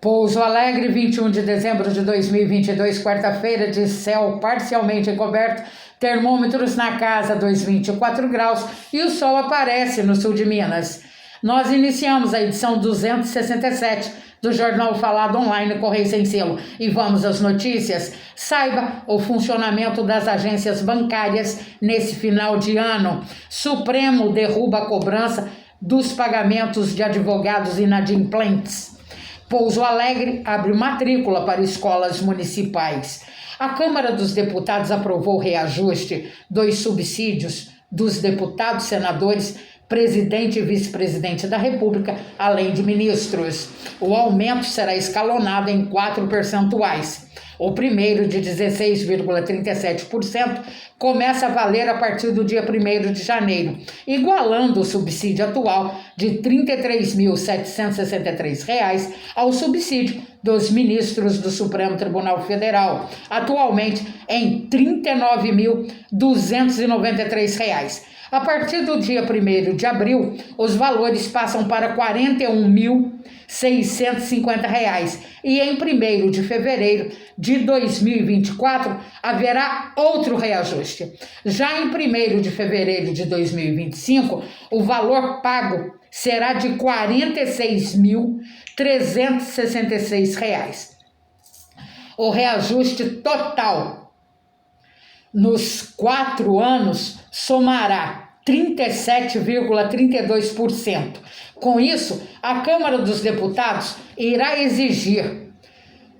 Pouso Alegre, 21 de dezembro de 2022, quarta-feira, de céu parcialmente encoberto, termômetros na casa dos 24 graus e o sol aparece no sul de Minas. Nós iniciamos a edição 267 do Jornal Falado Online Correio Sem Selo e vamos às notícias. Saiba o funcionamento das agências bancárias nesse final de ano. Supremo derruba a cobrança dos pagamentos de advogados inadimplentes. Pouso Alegre abre matrícula para escolas municipais. A Câmara dos Deputados aprovou o reajuste dos subsídios dos deputados, senadores, presidente e vice-presidente da República, além de ministros. O aumento será escalonado em 4 percentuais. O primeiro, de 16,37%, começa a valer a partir do dia 1º de janeiro, igualando o subsídio atual de R$ 33.763 ao subsídio dos ministros do Supremo Tribunal Federal, atualmente em R$ 39.293. A partir do dia 1º de abril, os valores passam para R$ 41.650 e em 1º de fevereiro de 2024 haverá outro reajuste. Já em 1º de fevereiro de 2025, o valor pago será de R$ 46.366. O reajuste total nos 4 anos somará 37,32%. Com isso, a Câmara dos Deputados irá exigir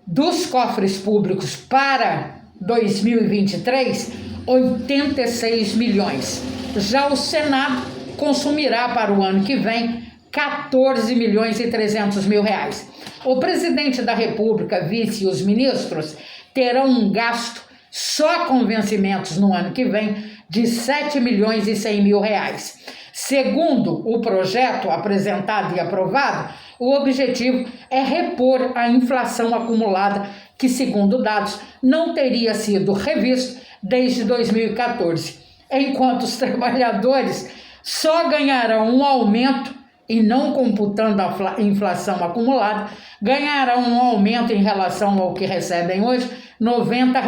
dos cofres públicos para 2023 86 milhões. Já o Senado consumirá para o ano que vem 14 milhões e 300 mil reais. O presidente da República, vice e os ministros terão um gasto só com vencimentos no ano que vem de 7 milhões e 100 mil reais. Segundo o projeto apresentado e aprovado, o objetivo é repor a inflação acumulada que, segundo dados, não teria sido revisto desde 2014, enquanto os trabalhadores só ganharão um aumento e não computando a inflação acumulada, ganharão um aumento em relação ao que recebem hoje, R$ 90,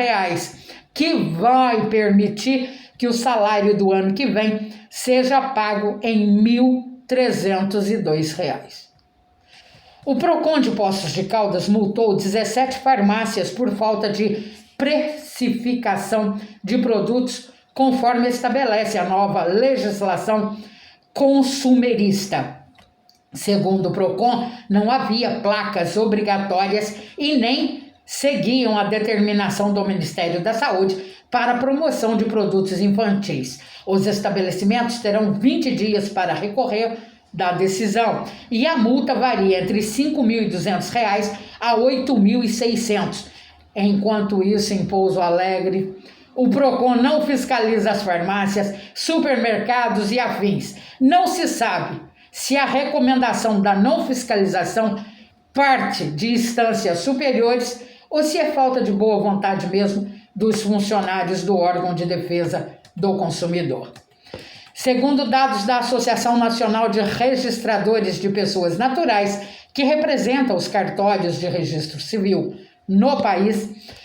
que vai permitir que o salário do ano que vem seja pago em R$ 1.302. O PROCON de Poços de Caldas multou 17 farmácias por falta de precificação de produtos conforme estabelece a nova legislação consumerista. Segundo o PROCON, não havia placas obrigatórias e nem seguiam a determinação do Ministério da Saúde para a promoção de produtos infantis. Os estabelecimentos terão 20 dias para recorrer da decisão e a multa varia entre R$ 5.200 a R$ 8.600. Enquanto isso, em Pouso Alegre, o PROCON não fiscaliza as farmácias, supermercados e afins. Não se sabe se a recomendação da não fiscalização parte de instâncias superiores ou se é falta de boa vontade mesmo dos funcionários do órgão de defesa do consumidor. Segundo dados da Associação Nacional de Registradores de Pessoas Naturais, que representa os cartórios de registro civil no país,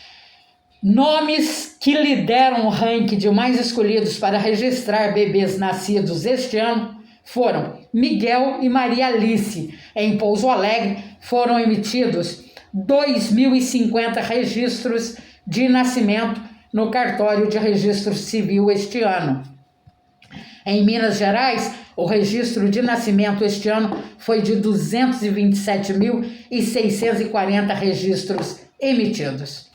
nomes que lideram o ranking de mais escolhidos para registrar bebês nascidos este ano foram Miguel e Maria Alice. Em Pouso Alegre foram emitidos 2.050 registros de nascimento no cartório de registro civil este ano. Em Minas Gerais, o registro de nascimento este ano foi de 227.640 registros emitidos.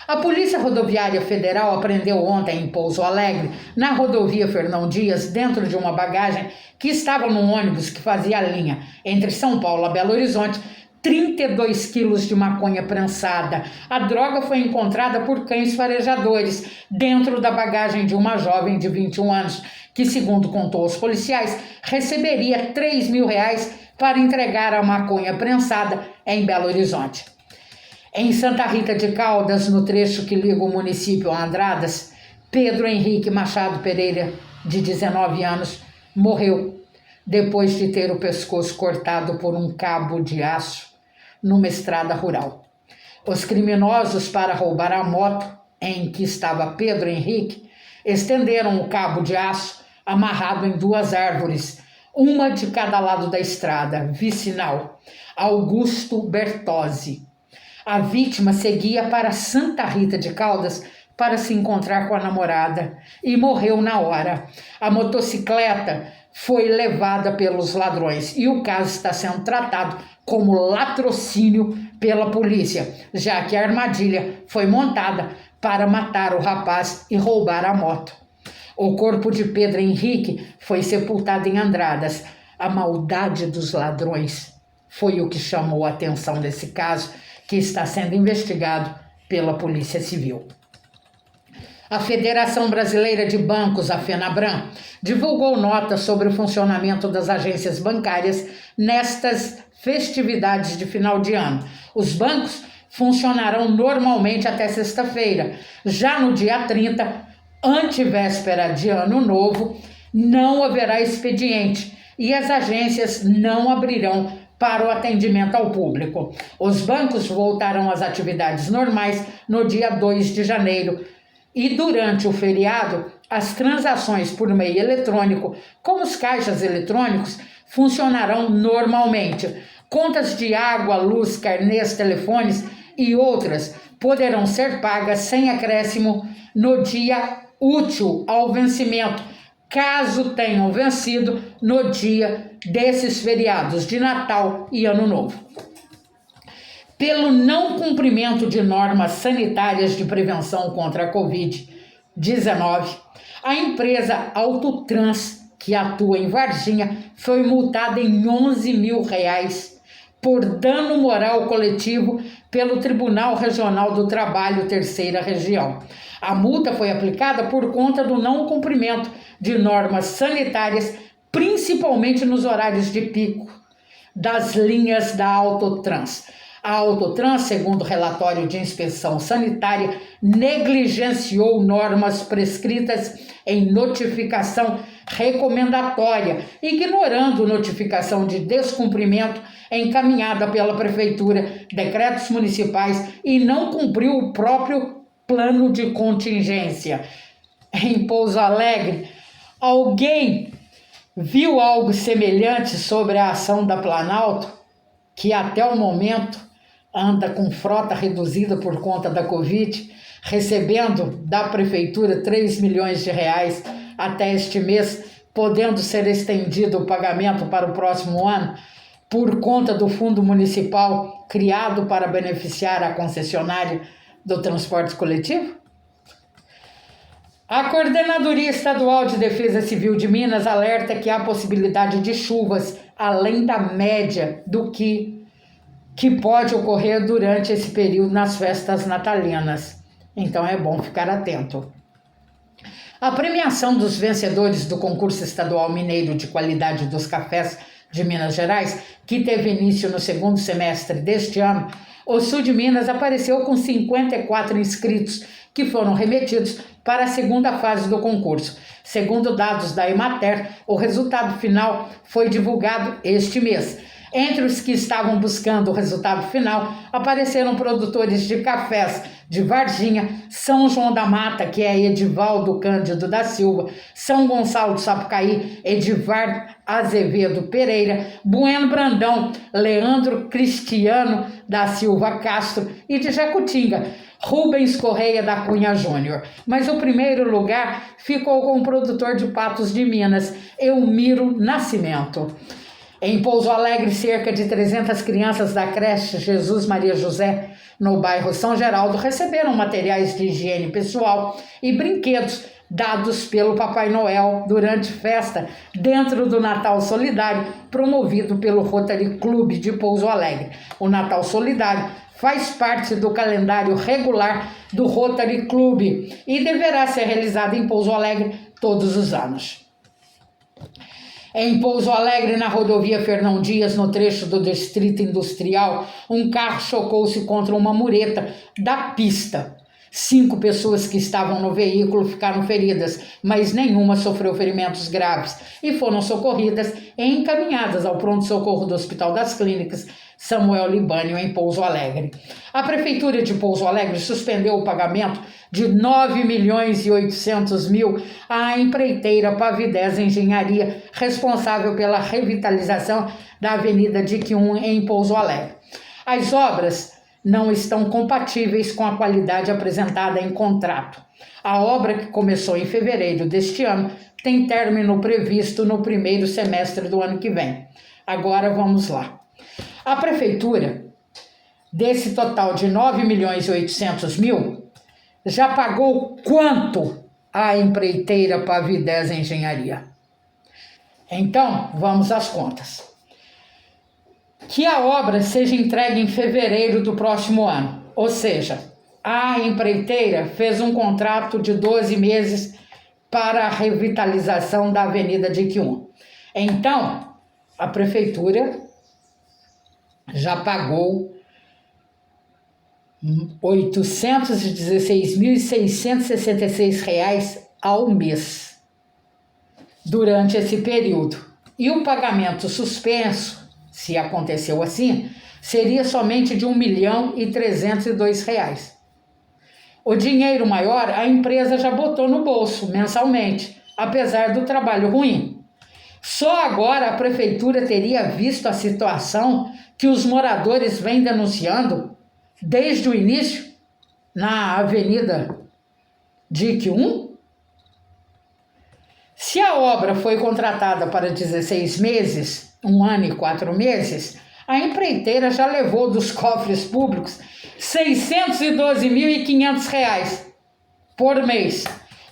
A Polícia Rodoviária Federal apreendeu ontem em Pouso Alegre, na rodovia Fernão Dias, dentro de uma bagagem que estava num ônibus que fazia a linha entre São Paulo a Belo Horizonte, 32 quilos de maconha prensada. A droga foi encontrada por cães farejadores dentro da bagagem de uma jovem de 21 anos, que, segundo contou aos policiais, receberia R$ 3.000 para entregar a maconha prensada em Belo Horizonte. Em Santa Rita de Caldas, no trecho que liga o município a Andradas, Pedro Henrique Machado Pereira, de 19 anos, morreu depois de ter o pescoço cortado por um cabo de aço numa estrada rural. Os criminosos, para roubar a moto em que estava Pedro Henrique, estenderam o cabo de aço amarrado em 2 árvores, uma de cada lado da estrada vicinal, Augusto Bertozzi. A vítima seguia para Santa Rita de Caldas para se encontrar com a namorada e morreu na hora. A motocicleta foi levada pelos ladrões e o caso está sendo tratado como latrocínio pela polícia, já que a armadilha foi montada para matar o rapaz e roubar a moto. O corpo de Pedro Henrique foi sepultado em Andradas. A maldade dos ladrões foi o que chamou a atenção desse caso, que está sendo investigado pela Polícia Civil. A Federação Brasileira de Bancos, a FENABRAN, divulgou nota sobre o funcionamento das agências bancárias nestas festividades de final de ano. Os bancos funcionarão normalmente até sexta-feira. Já no dia 30, antevéspera de Ano Novo, não haverá expediente e as agências não abrirão para o atendimento ao público. Os bancos voltarão às atividades normais no dia 2 de janeiro e durante o feriado, as transações por meio eletrônico, como os caixas eletrônicos, funcionarão normalmente. Contas de água, luz, carnês, telefones e outras poderão ser pagas sem acréscimo no dia útil ao vencimento, caso tenham vencido no dia desses feriados de Natal e Ano Novo. Pelo não cumprimento de normas sanitárias de prevenção contra a Covid-19, a empresa Autotrans, que atua em Varginha, foi multada em R$11 mil por dano moral coletivo pelo Tribunal Regional do Trabalho, 3ª Região. A multa foi aplicada por conta do não cumprimento de normas sanitárias, principalmente nos horários de pico das linhas da Autotrans. A Autotrans, segundo o relatório de inspeção sanitária, negligenciou normas prescritas em notificação recomendatória, ignorando notificação de descumprimento encaminhada pela Prefeitura, decretos municipais e não cumpriu o próprio plano de contingência. Em Pouso Alegre, alguém viu algo semelhante sobre a ação da Planalto, que até o momento anda com frota reduzida por conta da Covid, recebendo da Prefeitura R$3 milhões até este mês, podendo ser estendido o pagamento para o próximo ano, por conta do fundo municipal criado para beneficiar a concessionária do transporte coletivo? A Coordenadoria Estadual de Defesa Civil de Minas alerta que há possibilidade de chuvas além da média do que pode ocorrer durante esse período nas festas natalinas. Então é bom ficar atento. A premiação dos vencedores do concurso estadual mineiro de qualidade dos cafés de Minas Gerais, que teve início no 2º semestre deste ano, o sul de Minas apareceu com 54 inscritos que foram remetidos para a 2ª fase do concurso. Segundo dados da Emater, o resultado final foi divulgado este mês. Entre os que estavam buscando o resultado final, apareceram produtores de cafés de Varginha, São João da Mata, que é Edivaldo Cândido da Silva, São Gonçalo do Sapucaí, Edivar Azevedo Pereira, Bueno Brandão, Leandro Cristiano da Silva Castro e de Jacutinga, Rubens Correia da Cunha Júnior. Mas o primeiro lugar ficou com o produtor de Patos de Minas, Elmiro Nascimento. Em Pouso Alegre, cerca de 300 crianças da creche Jesus Maria José, no bairro São Geraldo, receberam materiais de higiene pessoal e brinquedos dados pelo Papai Noel durante festa dentro do Natal Solidário, promovido pelo Rotary Club de Pouso Alegre. O Natal Solidário faz parte do calendário regular do Rotary Club e deverá ser realizado em Pouso Alegre todos os anos. Em Pouso Alegre, na rodovia Fernão Dias, no trecho do Distrito Industrial, um carro chocou-se contra uma mureta da pista. 5 pessoas que estavam no veículo ficaram feridas, mas nenhuma sofreu ferimentos graves e foram socorridas e encaminhadas ao pronto-socorro do Hospital das Clínicas Samuel Libânio, em Pouso Alegre. A Prefeitura de Pouso Alegre suspendeu o pagamento de 9.800.000 à empreiteira Pavidez Engenharia, responsável pela revitalização da Avenida Dique 1 em Pouso Alegre. As obras não estão compatíveis com a qualidade apresentada em contrato. A obra, que começou em fevereiro deste ano, tem término previsto no primeiro semestre do ano que vem. Agora vamos lá. A Prefeitura, desse total de 9.800.000, já pagou quanto à empreiteira Pavidez Engenharia? Então, vamos às contas. Que a obra seja entregue em fevereiro do próximo ano, ou seja, a empreiteira fez um contrato de 12 meses para a revitalização da Avenida Dique 1. Então, a Prefeitura já pagou R$ 816.666 ao mês durante esse período. E o pagamento suspenso, se aconteceu assim, seria somente de R$ 1.302.000. O dinheiro maior a empresa já botou no bolso mensalmente, apesar do trabalho ruim. Só agora a Prefeitura teria visto a situação que os moradores vêm denunciando desde o início na Avenida Dique 1? Se a obra foi contratada para 16 meses, 1 ano e 4 meses, a empreiteira já levou dos cofres públicos R$ 612.500 por mês.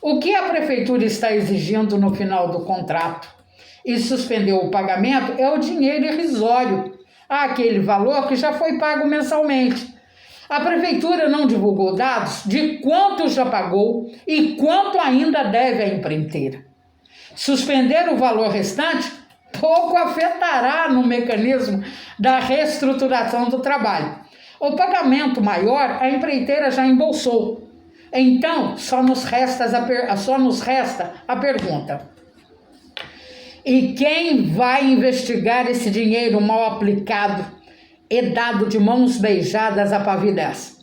O que a Prefeitura está exigindo no final do contrato e suspendeu o pagamento é o dinheiro irrisório, aquele valor que já foi pago mensalmente. A Prefeitura não divulgou dados de quanto já pagou e quanto ainda deve à empreiteira. Suspender o valor restante pouco afetará no mecanismo da reestruturação do trabalho. O pagamento maior a empreiteira já embolsou. Então, só nos resta a pergunta: e quem vai investigar esse dinheiro mal aplicado e dado de mãos beijadas à Pavidez,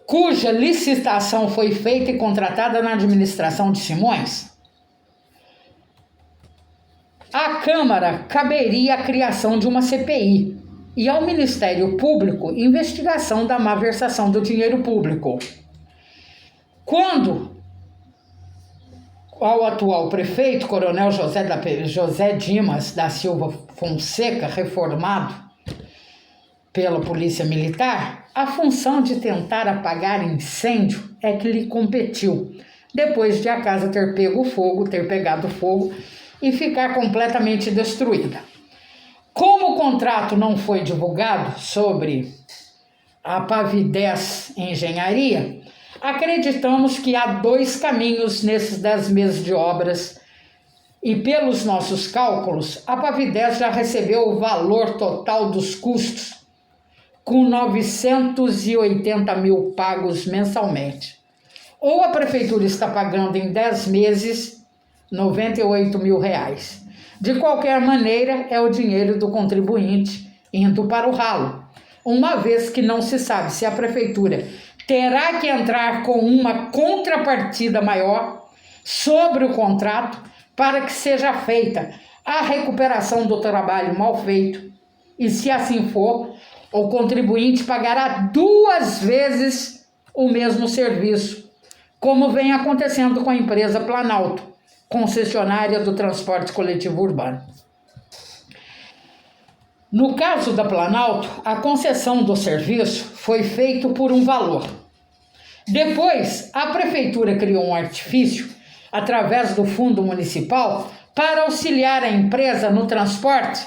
cuja licitação foi feita e contratada na administração de Simões? À Câmara caberia a criação de uma CPI e ao Ministério Público investigação da malversação do dinheiro público. Quando ao atual prefeito, Coronel José Dimas da Silva Fonseca, reformado pela Polícia Militar, a função de tentar apagar incêndio é que lhe competiu, depois de a casa ter pegado fogo e ficar completamente destruída. Como o contrato não foi divulgado sobre a Pavidez Engenharia, acreditamos que há 2 caminhos nesses 10 meses de obras e, pelos nossos cálculos, a Pavidez já recebeu o valor total dos custos, com 980 mil pagos mensalmente. Ou a Prefeitura está pagando em 10 meses R$ 98 mil. De qualquer maneira, é o dinheiro do contribuinte indo para o ralo, uma vez que não se sabe se a Prefeitura terá que entrar com uma contrapartida maior sobre o contrato para que seja feita a recuperação do trabalho mal feito. E se assim for, o contribuinte pagará 2 vezes o mesmo serviço, como vem acontecendo com a empresa Planalto, concessionária do transporte coletivo urbano. No caso da Planalto, a concessão do serviço foi feita por um valor. Depois, a Prefeitura criou um artifício, através do Fundo Municipal, para auxiliar a empresa no transporte,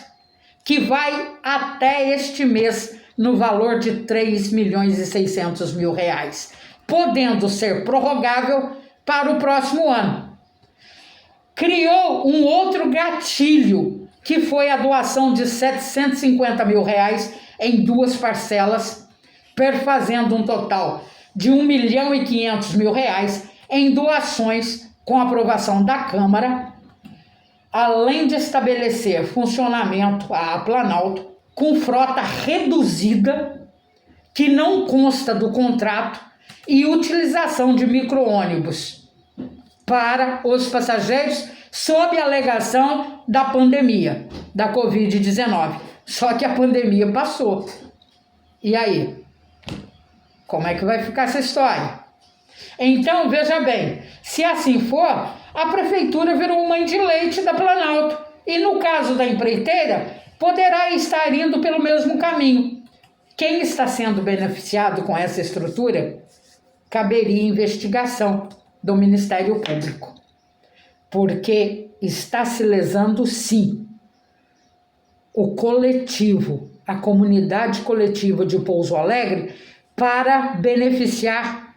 que vai até este mês no valor de R$ 3.600.000, podendo ser prorrogável para o próximo ano. Criou um outro gatilho, que foi a doação de R$ 750 mil em 2 parcelas, perfazendo um total de R$ 1.500.000 em doações com aprovação da Câmara além de estabelecer funcionamento à Planalto com frota reduzida, que não consta do contrato, e utilização de micro-ônibus para os passageiros sob a alegação da pandemia, da Covid-19. Só que a pandemia passou. E aí? Como é que vai ficar essa história? Então, veja bem, se assim for, a prefeitura virou mãe de leite da Planalto. E no caso da empreiteira, poderá estar indo pelo mesmo caminho. Quem está sendo beneficiado com essa estrutura? Caberia investigação do Ministério Público. Porque está se lesando, sim, o coletivo, a comunidade coletiva de Pouso Alegre, para beneficiar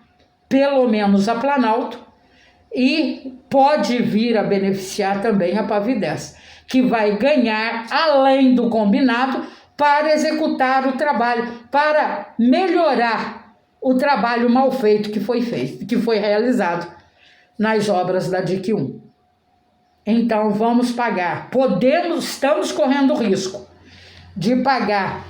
pelo menos a Planalto, e pode vir a beneficiar também a Pavidez, que vai ganhar além do combinado para executar o trabalho, para melhorar o trabalho mal feito, que foi realizado nas obras da DIC 1. Então vamos pagar, estamos correndo o risco de pagar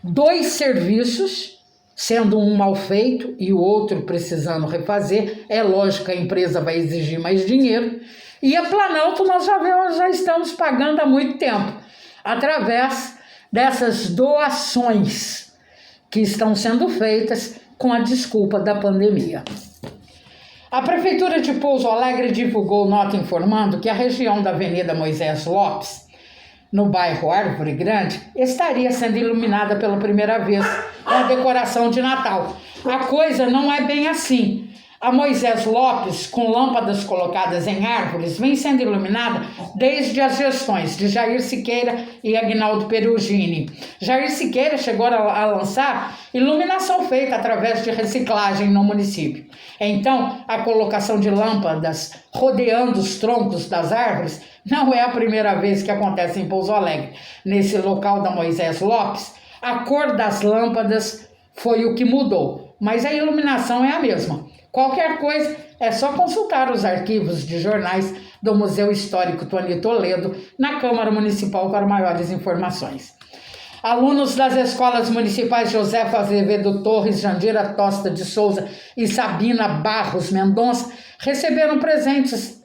2 serviços, sendo um mal feito e o outro precisando refazer. É lógico que a empresa vai exigir mais dinheiro. E a Planalto nós já estamos pagando há muito tempo, através dessas doações que estão sendo feitas com a desculpa da pandemia. A Prefeitura de Pouso Alegre divulgou nota informando que a região da Avenida Moisés Lopes, no bairro Árvore Grande, estaria sendo iluminada pela primeira vez com a decoração de Natal. A coisa não é bem assim. A Moisés Lopes, com lâmpadas colocadas em árvores, vem sendo iluminada desde as gestões de Jair Siqueira e Agnaldo Perugini. Jair Siqueira chegou a lançar iluminação feita através de reciclagem no município. Então, a colocação de lâmpadas rodeando os troncos das árvores não é a primeira vez que acontece em Pouso Alegre. Nesse local da Moisés Lopes, a cor das lâmpadas foi o que mudou, mas a iluminação é a mesma. Qualquer coisa, é só consultar os arquivos de jornais do Museu Histórico Tony Toledo na Câmara Municipal para maiores informações. Alunos das escolas municipais Josefa Azevedo Torres, Jandira Tosta de Souza e Sabina Barros Mendonça receberam presentes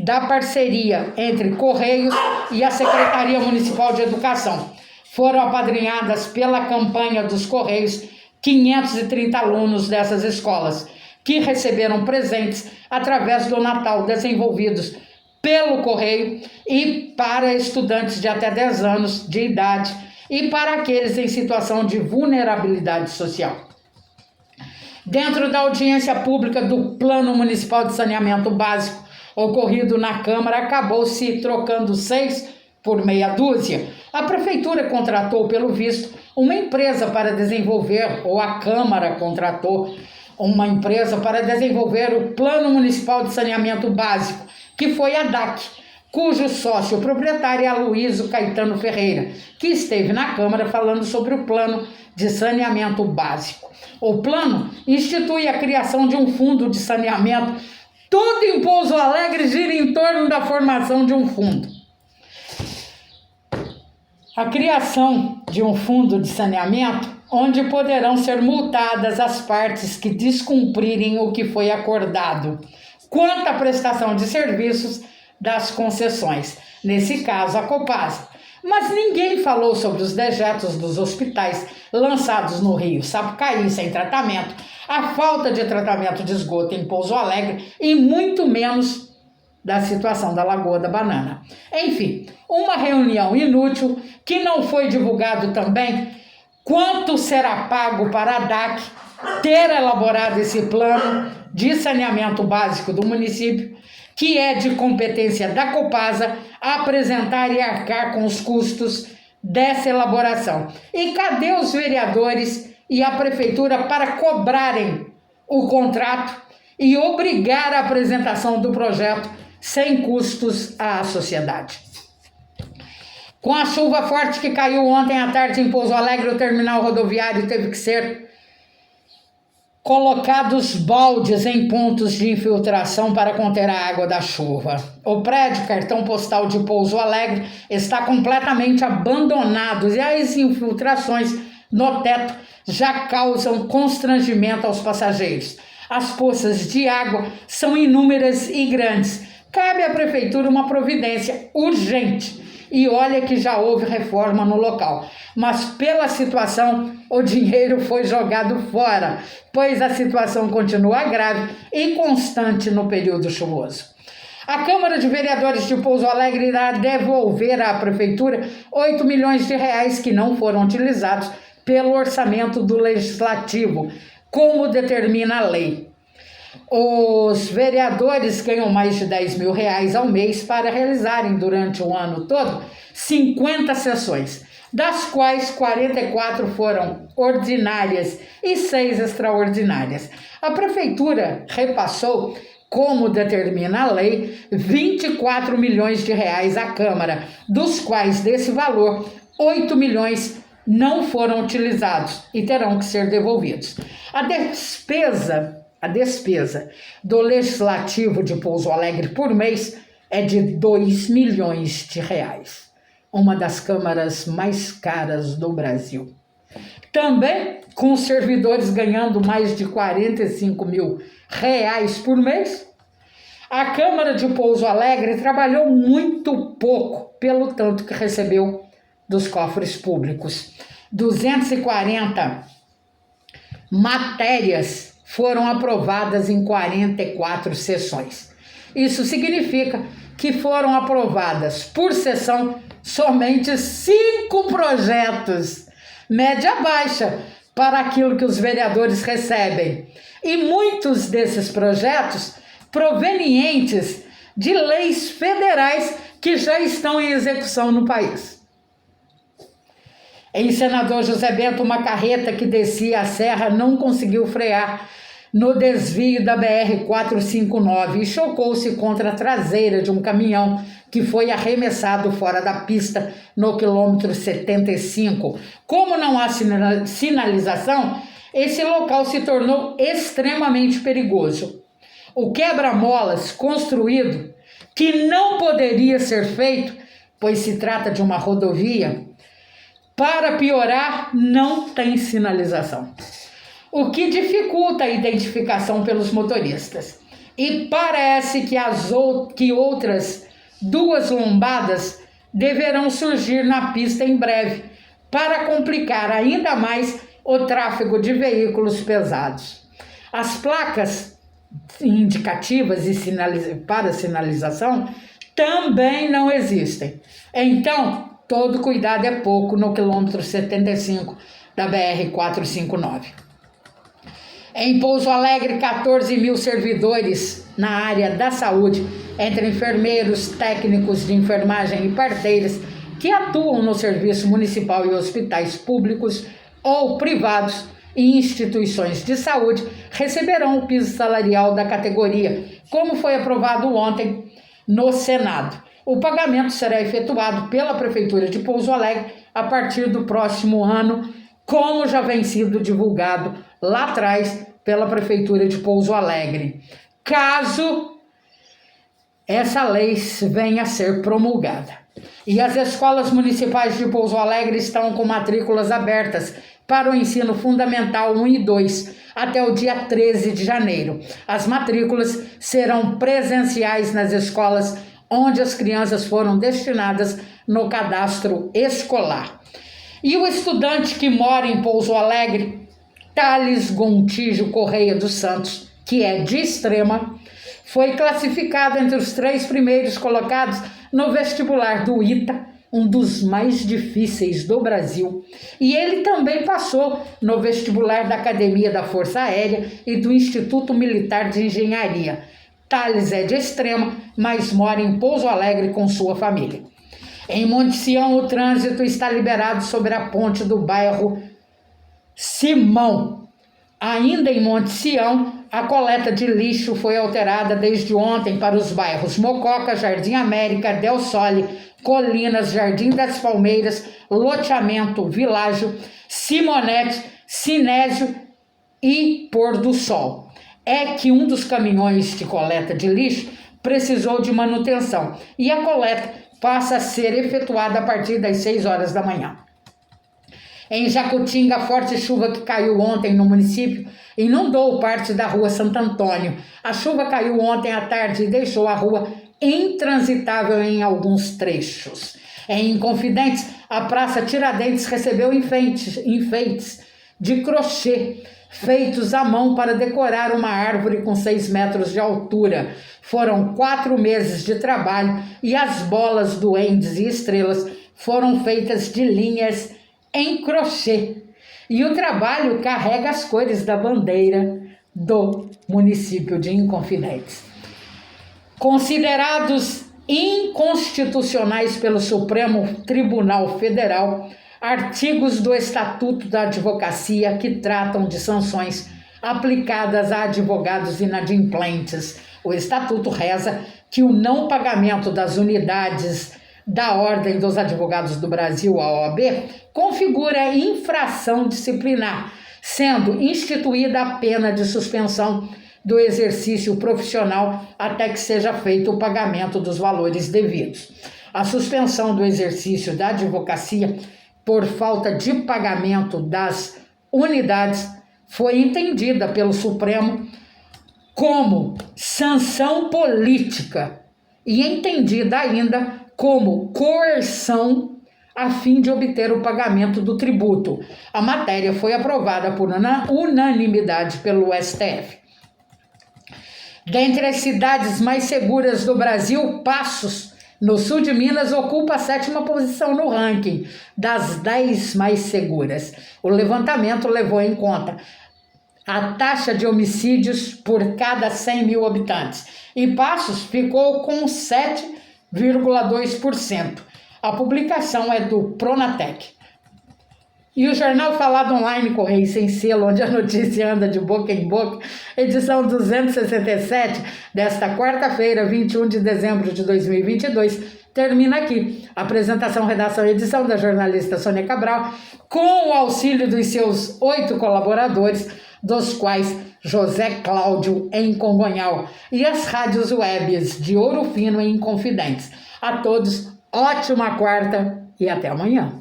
da parceria entre Correios e a Secretaria Municipal de Educação. Foram apadrinhadas pela campanha dos Correios 530 alunos dessas escolas, que receberam presentes através do Natal desenvolvidos pelo Correio e para estudantes de até 10 anos de idade e para aqueles em situação de vulnerabilidade social. Dentro da audiência pública do Plano Municipal de Saneamento Básico, ocorrido na Câmara, acabou-se trocando 6 por meia dúzia. A Prefeitura contratou, pelo visto, uma empresa para desenvolver, ou a Câmara contratou uma empresa para desenvolver o Plano Municipal de Saneamento Básico, que foi a DAC, cujo sócio proprietário é Aloysio Caetano Ferreira, que esteve na Câmara falando sobre o Plano de Saneamento Básico. O plano institui a criação de um fundo de saneamento. Tudo em Pouso Alegre gira em torno da formação de um fundo. A criação de um fundo de saneamento onde poderão ser multadas as partes que descumprirem o que foi acordado quanto à prestação de serviços das concessões, nesse caso a Copasa. Mas ninguém falou sobre os dejetos dos hospitais lançados no Rio Sapucaí sem tratamento, a falta de tratamento de esgoto em Pouso Alegre e muito menos da situação da Lagoa da Banana. Enfim, uma reunião inútil que não foi divulgado também quanto será pago para a DAC ter elaborado esse plano de saneamento básico do município, que é de competência da Copasa apresentar e arcar com os custos dessa elaboração. E cadê os vereadores e a prefeitura para cobrarem o contrato e obrigar a apresentação do projeto sem custos à sociedade? Com a chuva forte que caiu ontem à tarde em Pouso Alegre, o terminal rodoviário teve que ser colocados baldes em pontos de infiltração para conter a água da chuva. O prédio cartão postal de Pouso Alegre está completamente abandonado e as infiltrações no teto já causam constrangimento aos passageiros. As poças de água são inúmeras e grandes. Cabe à prefeitura uma providência urgente. E olha que já houve reforma no local. Mas pela situação, o dinheiro foi jogado fora, pois a situação continua grave e constante no período chuvoso. A Câmara de Vereadores de Pouso Alegre irá devolver à prefeitura 8 milhões de reais que não foram utilizados pelo orçamento do Legislativo, como determina a lei. Os vereadores ganham mais de 10 mil reais ao mês para realizarem durante o ano todo 50 sessões, das quais 44 foram ordinárias e 6 extraordinárias. A prefeitura repassou, como determina a lei, 24 milhões de reais à Câmara, dos quais desse valor, 8 milhões não foram utilizados e terão que ser devolvidos. A despesa do Legislativo de Pouso Alegre por mês é de 2 milhões de reais, uma das câmaras mais caras do Brasil. Também, com os servidores ganhando mais de 45 mil reais por mês, a Câmara de Pouso Alegre trabalhou muito pouco pelo tanto que recebeu dos cofres públicos. 240 matérias foram aprovadas em 44 sessões. Isso significa que foram aprovadas por sessão somente 5 projetos, média baixa para aquilo que os vereadores recebem. E muitos desses projetos provenientes de leis federais que já estão em execução no país. Em Senador José Bento, uma carreta que descia a serra não conseguiu frear no desvio da BR-459 e chocou-se contra a traseira de um caminhão que foi arremessado fora da pista no quilômetro 75. Como não há sinalização, esse local se tornou extremamente perigoso. O quebra-molas construído, que não poderia ser feito, pois se trata de uma rodovia, para piorar, não tem sinalização, o que dificulta a identificação pelos motoristas. E parece que outras 2 lombadas deverão surgir na pista em breve, para complicar ainda mais o tráfego de veículos pesados. As placas indicativas e para sinalização também não existem. Então, todo cuidado é pouco no quilômetro 75 da BR-459. Em Pouso Alegre, 14 mil servidores na área da saúde, entre enfermeiros, técnicos de enfermagem e parteiras, que atuam no serviço municipal e hospitais públicos ou privados e instituições de saúde, receberão o piso salarial da categoria, como foi aprovado ontem no Senado. O pagamento será efetuado pela Prefeitura de Pouso Alegre a partir do próximo ano, como já vem sido divulgado lá atrás pela Prefeitura de Pouso Alegre, caso essa lei venha a ser promulgada. E as escolas municipais de Pouso Alegre estão com matrículas abertas para o ensino fundamental 1 e 2 até o dia 13 de janeiro. As matrículas serão presenciais nas escolas onde as crianças foram destinadas no cadastro escolar. E o estudante que mora em Pouso Alegre, Thales Gontijo Correia dos Santos, que é de Extrema, foi classificado entre os 3 primeiros colocados no vestibular do ITA, um dos mais difíceis do Brasil. E ele também passou no vestibular da Academia da Força Aérea e do Instituto Militar de Engenharia. Thales é de Extrema, mas mora em Pouso Alegre com sua família. Em Monte Sião, o trânsito está liberado sobre a ponte do bairro Simão. Ainda em Monte Sião, a coleta de lixo foi alterada desde ontem para os bairros Mococa, Jardim América, Del Sole, Colinas, Jardim das Palmeiras, Loteamento, Világio, Simonete, Sinésio e pôr do sol. É que um dos caminhões de coleta de lixo precisou de manutenção e a coleta passa a ser efetuada a partir das 6 horas da manhã. Em Jacutinga, a forte chuva que caiu ontem no município inundou parte da rua Santo Antônio. A chuva caiu ontem à tarde e deixou a rua intransitável em alguns trechos. Em Inconfidentes, a Praça Tiradentes recebeu enfeites de crochê feitos à mão para decorar uma árvore com 6 metros de altura. Foram 4 meses de trabalho e as bolas, duendes e estrelas foram feitas de linhas em crochê. E o trabalho carrega as cores da bandeira do município de Inconfidentes. Considerados inconstitucionais pelo Supremo Tribunal Federal, artigos do Estatuto da Advocacia que tratam de sanções aplicadas a advogados inadimplentes. O Estatuto reza que o não pagamento das unidades da Ordem dos Advogados do Brasil, a OAB, configura infração disciplinar, sendo instituída a pena de suspensão do exercício profissional até que seja feito o pagamento dos valores devidos. A suspensão do exercício da advocacia por falta de pagamento das unidades foi entendida pelo Supremo como sanção política e entendida ainda como coerção a fim de obter o pagamento do tributo. A matéria foi aprovada por unanimidade pelo STF. Dentre as cidades mais seguras do Brasil, Passos, no sul de Minas, ocupa a 7ª posição no ranking das 10 mais seguras. O levantamento levou em conta a taxa de homicídios por cada 100 mil habitantes. E Passos ficou com 7,2%. A publicação é do Pronatec. E o Jornal Falado Online Correio Sem Selo, onde a notícia anda de boca em boca, edição 267, desta quarta-feira, 21 de dezembro de 2022, termina aqui. Apresentação, redação e edição da jornalista Sônia Cabral, com o auxílio dos seus 8 colaboradores, dos quais José Cláudio em Congonhal e as rádios webs de Ouro Fino em Inconfidentes. A todos, ótima quarta e até amanhã.